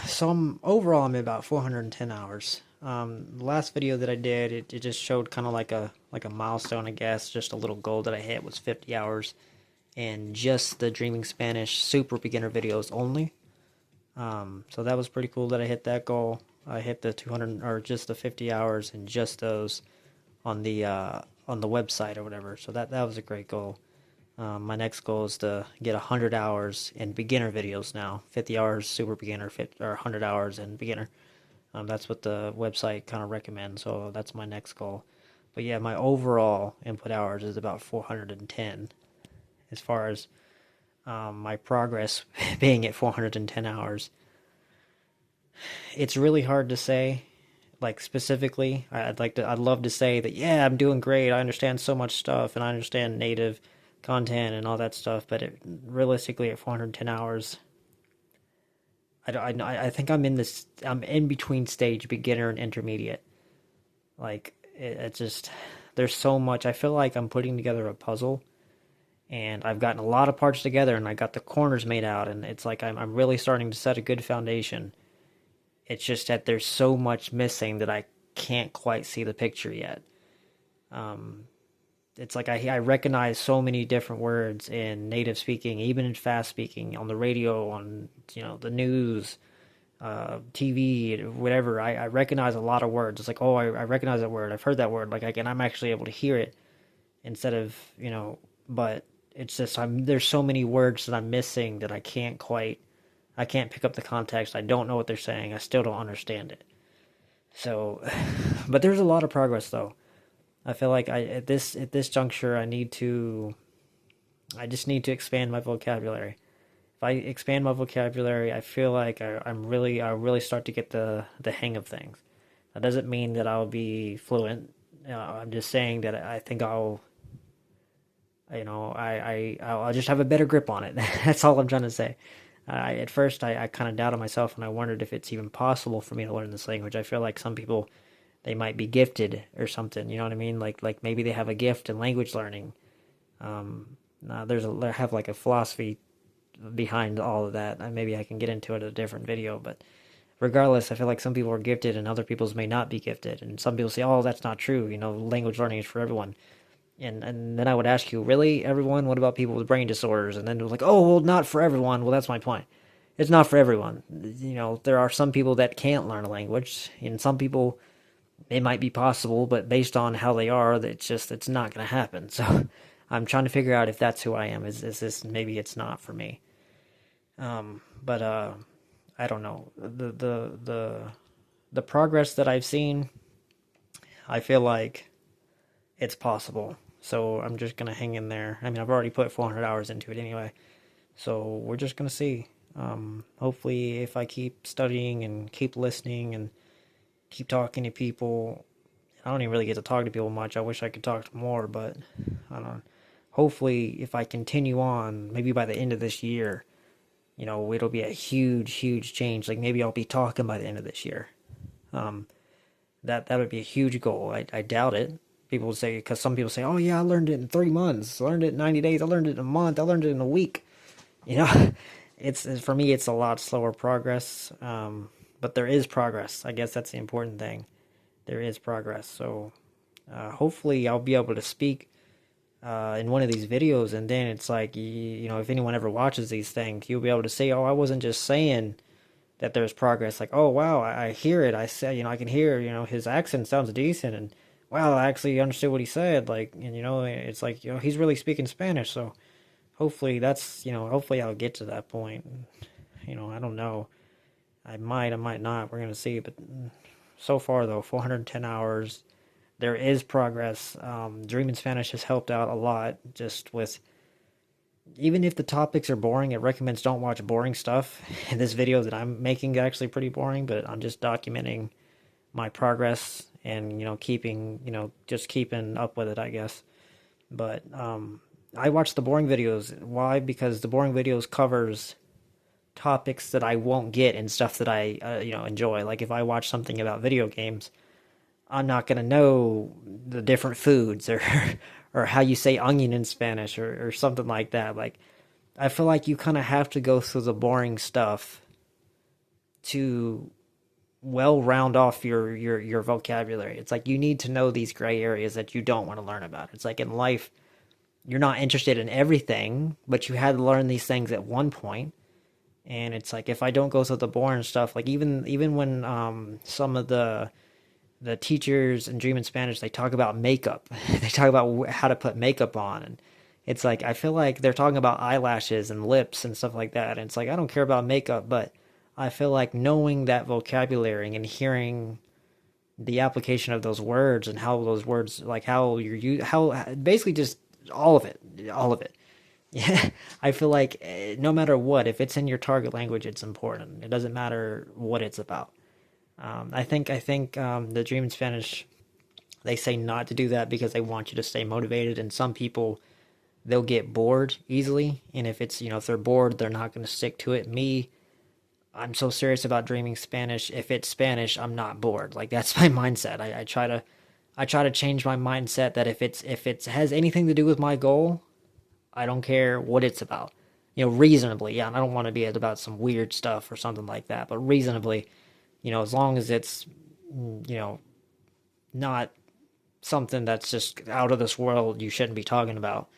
So overall I'm at about 410 hours. The last video that I did, it just showed kind of like a milestone, I guess. Just a little goal that I hit was 50 hours, and just the Dreaming Spanish super beginner videos only. So that was pretty cool that I hit that goal. I hit the 200 or just the 50 hours and just those on the website or whatever. So that was a great goal. My next goal is to get 100 hours in beginner videos now. 50 hours super beginner, or 100 hours in beginner. That's what the website kind of recommends. So that's my next goal. But yeah, my overall input hours is about 410 as far as my progress being at 410 hours. It's really hard to say, like specifically. I'd love to say that, yeah, I'm doing great. I understand so much stuff and I understand native content and all that stuff. But realistically, at 410 hours, I think I'm in between stage, beginner and intermediate. Like it's just, there's so much. I feel like I'm putting together a puzzle, and I've gotten a lot of parts together, and I got the corners made out, and it's like I'm really starting to set a good foundation. It's just that there's so much missing that I can't quite see the picture yet. Um, it's like I recognize so many different words in native speaking, even in fast speaking, on the radio, on the news, TV, whatever. I recognize a lot of words. It's like, oh, I recognize that word. I've heard that word. Like, I'm actually able to hear it instead of But it's just there's so many words that I'm missing that I can't pick up the context. I don't know what they're saying. I still don't understand it. So, but there's a lot of progress though. I feel like at this juncture I just need to expand my vocabulary. If I expand my vocabulary, I feel like I really start to get the hang of things. That doesn't mean that I'll be fluent. I'm just saying that I think I'll just have a better grip on it. That's all I'm trying to say. At first, I kind of doubted myself, and I wondered if it's even possible for me to learn this language. I feel like some people, they might be gifted or something. You know what I mean? Like maybe they have a gift in language learning. They have like a philosophy behind all of that. Maybe I can get into it in a different video, but regardless, I feel like some people are gifted and other people's may not be gifted. And some people say, "Oh, that's not true. Language learning is for everyone." And then I would ask you, really, everyone? What about people with brain disorders? And then it was like, oh, well, not for everyone. Well, that's my point. It's not for everyone. There are some people that can't learn a language, and some people, it might be possible, but based on how they are, it's not going to happen. So I'm trying to figure out if that's who I am. Is this, maybe it's not for me. But I don't know. The progress that I've seen, I feel like it's possible. So I'm just gonna hang in there. I mean, I've already put 400 hours into it anyway. So we're just gonna see. Hopefully, if I keep studying and keep listening and keep talking to people, I don't even really get to talk to people much. I wish I could talk to more, but I don't know. Hopefully, if I continue on, maybe by the end of this year, it'll be a huge, huge change. Like maybe I'll be talking by the end of this year. Um, that would be a huge goal. I doubt it. People would say, because some people say, oh yeah, I learned it in 3 months, I learned it in 90 days, I learned it in a month, I learned it in a week. You know, it's for me, it's a lot slower progress. But there is progress. I guess that's the important thing. There is progress. So hopefully I'll be able to speak in one of these videos, and then it's like, if anyone ever watches these things, you'll be able to say, oh, I wasn't just saying that there's progress. Like, oh wow, I hear it. I say, I can hear, his accent sounds decent, and wow, I actually understood what he said. Like, and it's like, he's really speaking Spanish. So hopefully hopefully I'll get to that point. I don't know. I might not. We're gonna see. But so far though, 410 hours. There is progress. Dreaming Spanish has helped out a lot. Just with, even if the topics are boring, it recommends don't watch boring stuff. And this video that I'm making is actually pretty boring, but I'm just documenting my progress and just keeping up with it, I guess. But I watch the boring videos. Why? Because the boring videos covers topics that I won't get in stuff that I enjoy. Like if I watch something about video games, I'm not gonna know the different foods or or how you say onion in Spanish or something like that. Like I feel like you kind of have to go through the boring stuff to well round off your vocabulary. It's like you need to know these gray areas that you don't want to learn about. It's like in life, you're not interested in everything, but you had to learn these things at one point. And it's like if I don't go through the boring stuff, like even when some of the teachers in Dream in Spanish, they talk about makeup. They talk about how to put makeup on, and it's like I feel like they're talking about eyelashes and lips and stuff like that. And it's like I don't care about makeup, but I feel like knowing that vocabulary and hearing the application of those words and how those words, like how how basically just all of it. Yeah, I feel like no matter what, if it's in your target language, it's important. It doesn't matter what it's about. I think the Dream in Spanish, they say not to do that because they want you to stay motivated. And some people, they'll get bored easily, and if it's if they're bored, they're not going to stick to it. Me, I'm so serious about dreaming Spanish. If it's Spanish, I'm not bored. Like that's my mindset. I try to change my mindset that if it has anything to do with my goal, I don't care what it's about. Reasonably, yeah. And I don't want to be about some weird stuff or something like that, but reasonably, as long as it's, not something that's just out of this world you shouldn't be talking about.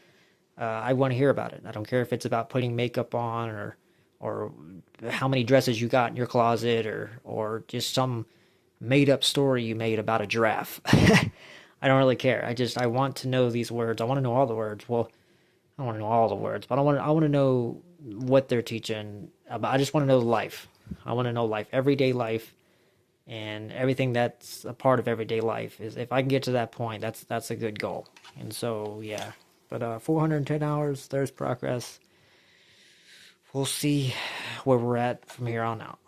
I want to hear about it. I don't care if it's about putting makeup on or how many dresses you got in your closet or just some made up story you made about a giraffe. I don't really care. I want to know these words. I want to know all the words. Well, I don't want to know all the words, but I want to know what they're teaching about. I just want to know life. I want to know life, everyday life, and everything that's a part of everyday life. Is if I can get to that point, that's a good goal. And so yeah, but 410 hours, there's progress. We'll see where we're at from here on out.